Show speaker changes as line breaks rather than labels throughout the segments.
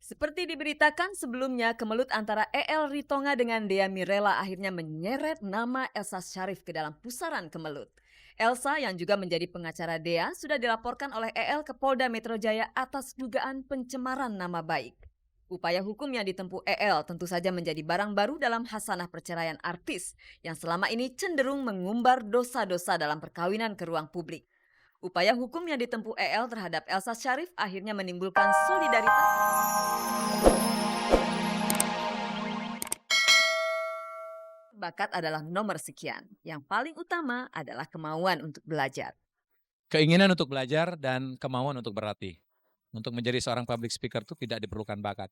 Seperti diberitakan sebelumnya, kemelut antara EL Ritonga dengan Dea Mirela akhirnya menyeret nama Elsa Syarif ke dalam pusaran kemelut. Elsa yang juga menjadi pengacara Dea sudah dilaporkan oleh EL ke Polda Metro Jaya atas dugaan pencemaran nama baik. Upaya hukum yang ditempuh EL tentu saja menjadi barang baru dalam hasanah perceraian artis yang selama ini cenderung mengumbar dosa-dosa dalam perkawinan ke ruang publik. Upaya hukum yang ditempuh EL terhadap Elsa Syarif akhirnya menimbulkan solidaritas. Bakat adalah nomor sekian. Yang paling utama adalah kemauan untuk belajar.
Keinginan untuk belajar dan kemauan untuk berlatih. Untuk menjadi seorang public speaker itu tidak diperlukan bakat.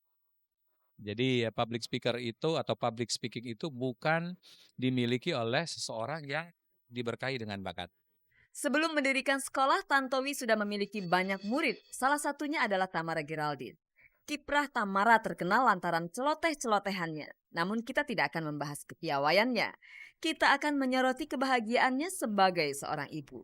Jadi public speaker itu atau public speaking itu bukan dimiliki oleh seseorang yang diberkahi dengan bakat.
Sebelum mendirikan sekolah, Tantowi sudah memiliki banyak murid. Salah satunya adalah Tamara Geraldine. Kiprah Tamara terkenal lantaran celoteh-celotehannya. Namun kita tidak akan membahas kepiawaiannya. Kita akan menyoroti kebahagiaannya sebagai seorang ibu.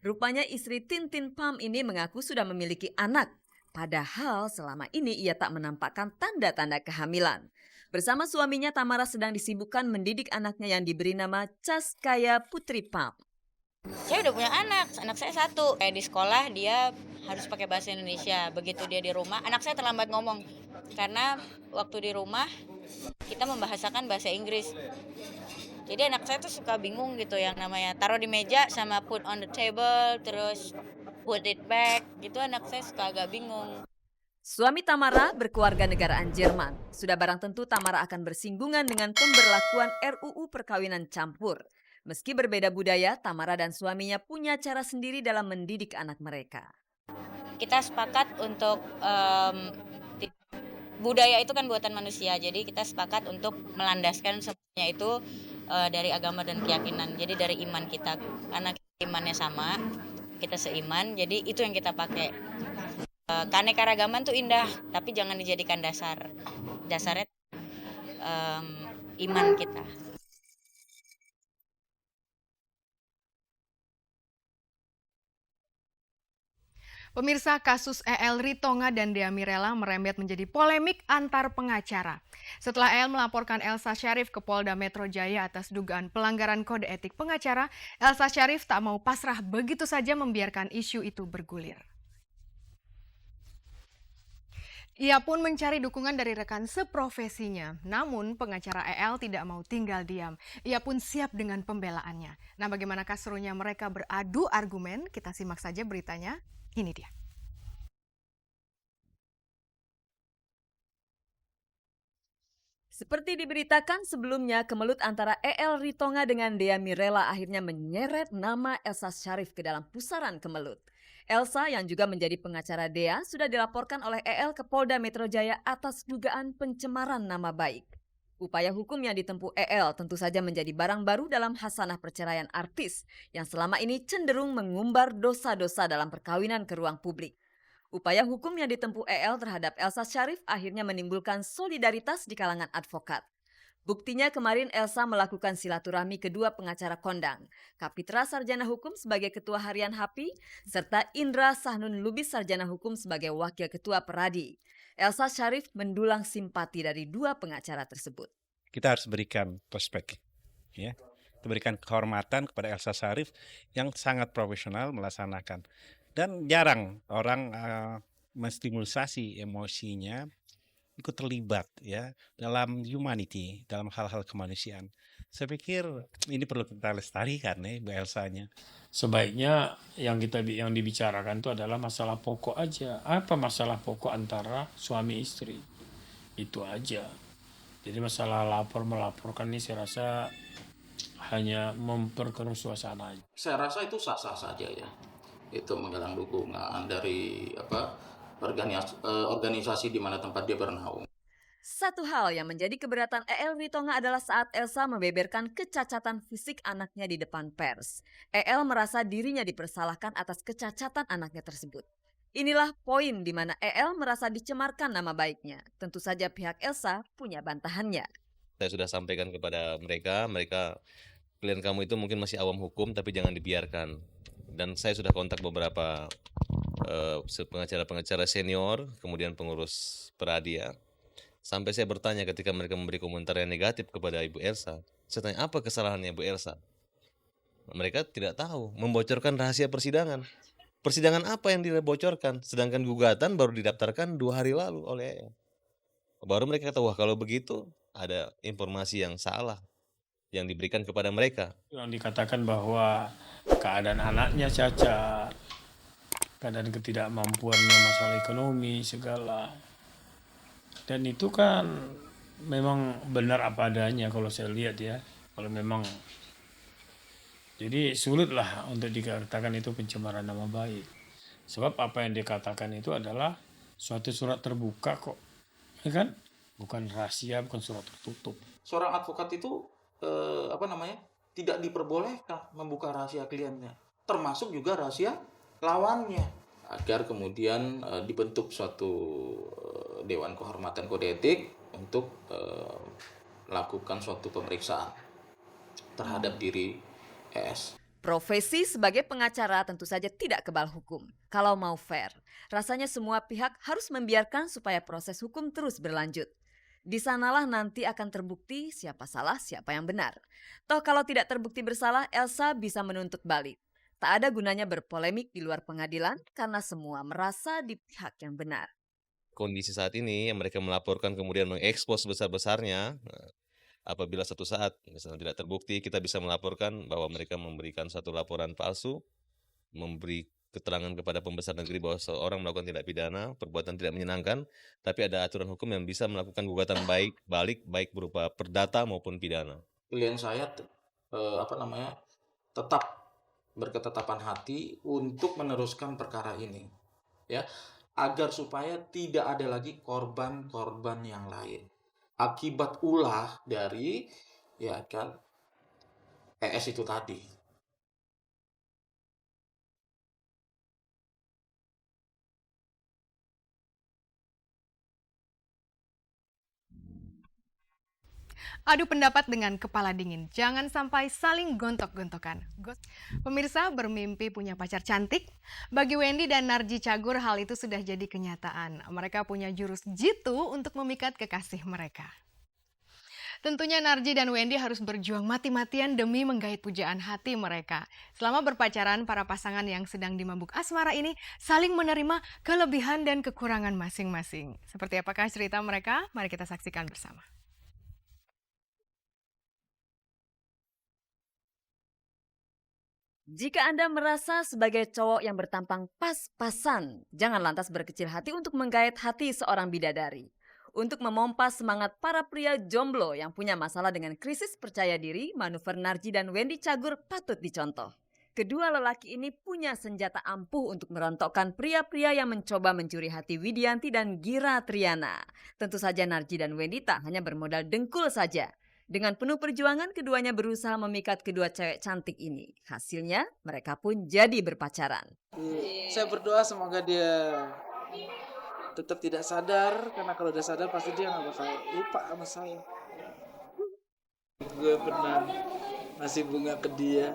Rupanya istri Tintin Pam ini mengaku sudah memiliki anak. Padahal selama ini ia tak menampakkan tanda-tanda kehamilan. Bersama suaminya, Tamara sedang disibukkan mendidik anaknya yang diberi nama Caskaya Putri Pam.
Saya udah punya anak saya satu. Kayak di sekolah dia harus pakai bahasa Indonesia. Begitu dia di rumah, anak saya terlambat ngomong. Karena waktu di rumah kita membahasakan bahasa Inggris. Jadi anak saya tuh suka bingung gitu yang namanya taruh di meja sama put on the table, terus put it back. Gitu anak saya suka agak bingung.
Suami Tamara berkeluarga negaraan Jerman. Sudah barang tentu Tamara akan bersinggungan dengan pemberlakuan RUU perkawinan campur. Meski berbeda budaya, Tamara dan suaminya punya cara sendiri dalam mendidik anak mereka.
Kita sepakat untuk budaya itu kan buatan manusia. Jadi kita sepakat untuk melandaskan semuanya itu dari agama dan keyakinan. Jadi dari iman kita. Karena imannya sama, kita seiman. Jadi itu yang kita pakai. Keanekaragaman tuh indah, tapi jangan dijadikan dasar. Dasarnya iman kita.
Pemirsa, kasus EL Ritonga dan Dea Mirela merembet menjadi polemik antar pengacara. Setelah EL melaporkan Elsa Syarif ke Polda Metro Jaya atas dugaan pelanggaran kode etik pengacara, Elsa Syarif tak mau pasrah begitu saja membiarkan isu itu bergulir. Ia pun mencari dukungan dari rekan seprofesinya. Namun pengacara EL tidak mau tinggal diam. Ia pun siap dengan pembelaannya. Nah, bagaimanakah serunya mereka beradu argumen? Kita simak saja beritanya. Ini dia.
Seperti diberitakan sebelumnya, kemelut antara EL Ritonga dengan Dea Mirela akhirnya menyeret nama Elsa Syarif ke dalam pusaran kemelut. Elsa yang juga menjadi pengacara Dea sudah dilaporkan oleh EL ke Polda Metro Jaya atas dugaan pencemaran nama baik. Upaya hukum yang ditempuh EL tentu saja menjadi barang baru dalam hasanah perceraian artis yang selama ini cenderung mengumbar dosa-dosa dalam perkawinan ke ruang publik. Upaya hukum yang ditempuh EL terhadap Elsa Syarif akhirnya menimbulkan solidaritas di kalangan advokat. Buktinya kemarin Elsa melakukan silaturahmi kedua pengacara kondang, Kapitra Sarjana Hukum sebagai Ketua Harian HAPI, serta Indra Sahnun Lubis Sarjana Hukum sebagai Wakil Ketua Peradi. Elsa Syarif mendulang simpati dari dua pengacara tersebut.
Kita harus berikan respect, ya. Kita berikan kehormatan kepada Elsa Syarif yang sangat profesional melaksanakan. Dan jarang orang menstimulasi emosinya ikut terlibat ya dalam humanity, dalam hal-hal kemanusiaan. Saya pikir ini perlu kita lestarikan ya Bu Elsanya.
Sebaiknya yang dibicarakan itu adalah masalah pokok aja. Apa masalah pokok antara suami istri? Itu aja. Jadi masalah melaporkan ini saya rasa hanya memperkeruh suasana aja.
Saya rasa itu sah-sah saja ya. Itu menggalang dukungan dari organisasi di mana tempat dia bernaung.
Satu hal yang menjadi keberatan EL Ritonga adalah saat Elsa membeberkan kecacatan fisik anaknya di depan pers. EL merasa dirinya dipersalahkan atas kecacatan anaknya tersebut. Inilah poin di mana EL merasa dicemarkan nama baiknya. Tentu saja pihak Elsa punya bantahannya.
Saya sudah sampaikan kepada mereka klien kamu itu mungkin masih awam hukum tapi jangan dibiarkan. Dan saya sudah kontak beberapa pengacara-pengacara senior, kemudian pengurus Pradia. Sampai saya bertanya ketika mereka memberi komentar yang negatif kepada Ibu Elsa. Saya tanya, apa kesalahannya Ibu Elsa? Mereka tidak tahu, membocorkan rahasia persidangan. Persidangan apa yang dibocorkan? Sedangkan gugatan baru didaftarkan 2 hari lalu oleh EL. Baru mereka kata, wah kalau begitu ada informasi yang salah yang diberikan kepada mereka.
Yang dikatakan bahwa keadaan anaknya cacat, keadaan ketidakmampuannya, masalah ekonomi, segala. Dan itu kan memang benar apa adanya kalau saya lihat ya. Kalau memang, jadi sulitlah untuk dikatakan itu pencemaran nama baik. Sebab apa yang dikatakan itu adalah suatu surat terbuka kok. Ya kan? Bukan rahasia, bukan surat tertutup.
Seorang advokat itu tidak diperbolehkan membuka rahasia kliennya, termasuk juga rahasia lawannya, agar kemudian dibentuk suatu Dewan Kehormatan Kode Etik untuk melakukan suatu pemeriksaan terhadap diri ES.
Profesi sebagai pengacara tentu saja tidak kebal hukum. Kalau mau fair, rasanya semua pihak harus membiarkan supaya proses hukum terus berlanjut. Di sanalah nanti akan terbukti siapa salah, siapa yang benar. Toh kalau tidak terbukti bersalah, Elsa bisa menuntut balik. Tak ada gunanya berpolemik di luar pengadilan karena semua merasa di pihak yang benar.
Kondisi saat ini yang mereka melaporkan kemudian mengekspos besar-besarnya, apabila satu saat misalnya tidak terbukti, kita bisa melaporkan bahwa mereka memberikan satu laporan palsu, memberi keterangan kepada pembesar negeri bahwa seorang melakukan tindak pidana, perbuatan tidak menyenangkan, tapi ada aturan hukum yang bisa melakukan gugatan balik baik berupa perdata maupun pidana.
Klien saya tetap berketetapan hati untuk meneruskan perkara ini, ya, agar supaya tidak ada lagi korban-korban yang lain akibat ulah dari ES itu tadi.
Adu pendapat dengan kepala dingin, jangan sampai saling gontok-gontokan. Pemirsa, bermimpi punya pacar cantik? Bagi Wendy dan Narji Cagur, hal itu sudah jadi kenyataan. Mereka punya jurus jitu untuk memikat kekasih mereka. Tentunya Narji dan Wendy harus berjuang mati-matian demi menggait pujaan hati mereka. Selama berpacaran, para pasangan yang sedang dimabuk asmara ini saling menerima kelebihan dan kekurangan masing-masing. Seperti apakah cerita mereka? Mari kita saksikan bersama.
Jika Anda merasa sebagai cowok yang bertampang pas-pasan, jangan lantas berkecil hati untuk menggait hati seorang bidadari. Untuk memompa semangat para pria jomblo yang punya masalah dengan krisis percaya diri, manuver Narji dan Wendy Cagur patut dicontoh. Kedua lelaki ini punya senjata ampuh untuk merontokkan pria-pria yang mencoba mencuri hati Widianti dan Gira Triana. Tentu saja Narji dan Wendy tak hanya bermodal dengkul saja. Dengan penuh perjuangan, keduanya berusaha memikat kedua cewek cantik ini. Hasilnya, mereka pun jadi berpacaran.
Saya berdoa semoga dia tetap tidak sadar, karena kalau udah sadar pasti dia nggak bakal lupa sama saya. Gue pernah ngasih bunga ke dia,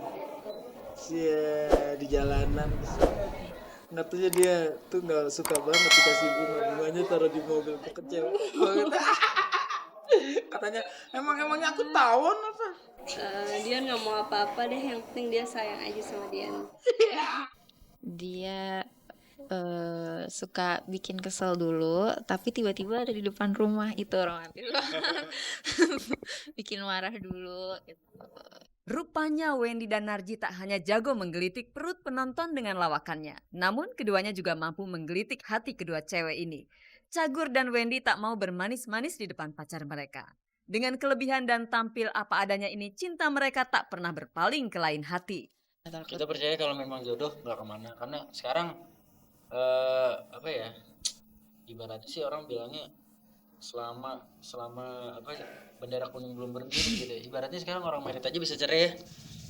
di jalanan. Nggak tahu dia tuh nggak suka banget dikasih bunganya taruh di mobil, tuh kecewa banget. Katanya emangnya aku tawon apa?
Dia nggak mau apa-apa deh, yang penting dia sayang aja sama Dian.
Dia suka bikin kesel dulu, tapi tiba-tiba ada di depan rumah, itu romantis. Bikin marah dulu gitu.
Rupanya Wendy dan Narji tak hanya jago menggelitik perut penonton dengan lawakannya, namun keduanya juga mampu menggelitik hati kedua cewek ini. Cagur dan Wendy tak mau bermanis-manis di depan pacar mereka. Dengan kelebihan dan tampil apa adanya ini, cinta mereka tak pernah berpaling ke lain hati.
Kita percaya kalau memang jodoh nggak kemana, karena sekarang ibaratnya sih orang bilangnya selama bendera kuning belum berhenti gitu. Ibaratnya sekarang orang merit aja bisa cerai,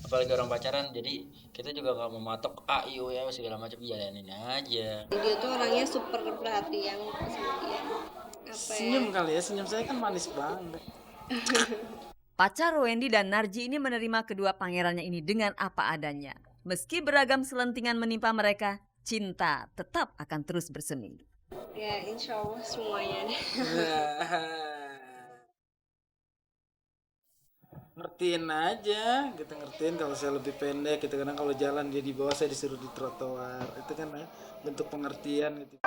apalagi orang pacaran. Jadi kita juga nggak mematok ya segala macam, jalanin aja.
Dia tuh orangnya super perhatian sama dia.
Senyum kali ya, senyum saya kan manis banget.
Pacar Wendy dan Narji ini menerima kedua pangerannya ini dengan apa adanya. Meski beragam selentingan menimpa mereka, cinta tetap akan terus bersemi.
Ya insya Allah semuanya deh.
Ngertiin aja, kita ngertiin kalau saya lebih pendek gitu, kadang kalau jalan dia di bawah saya disuruh di trotoar, itu kan bentuk pengertian gitu.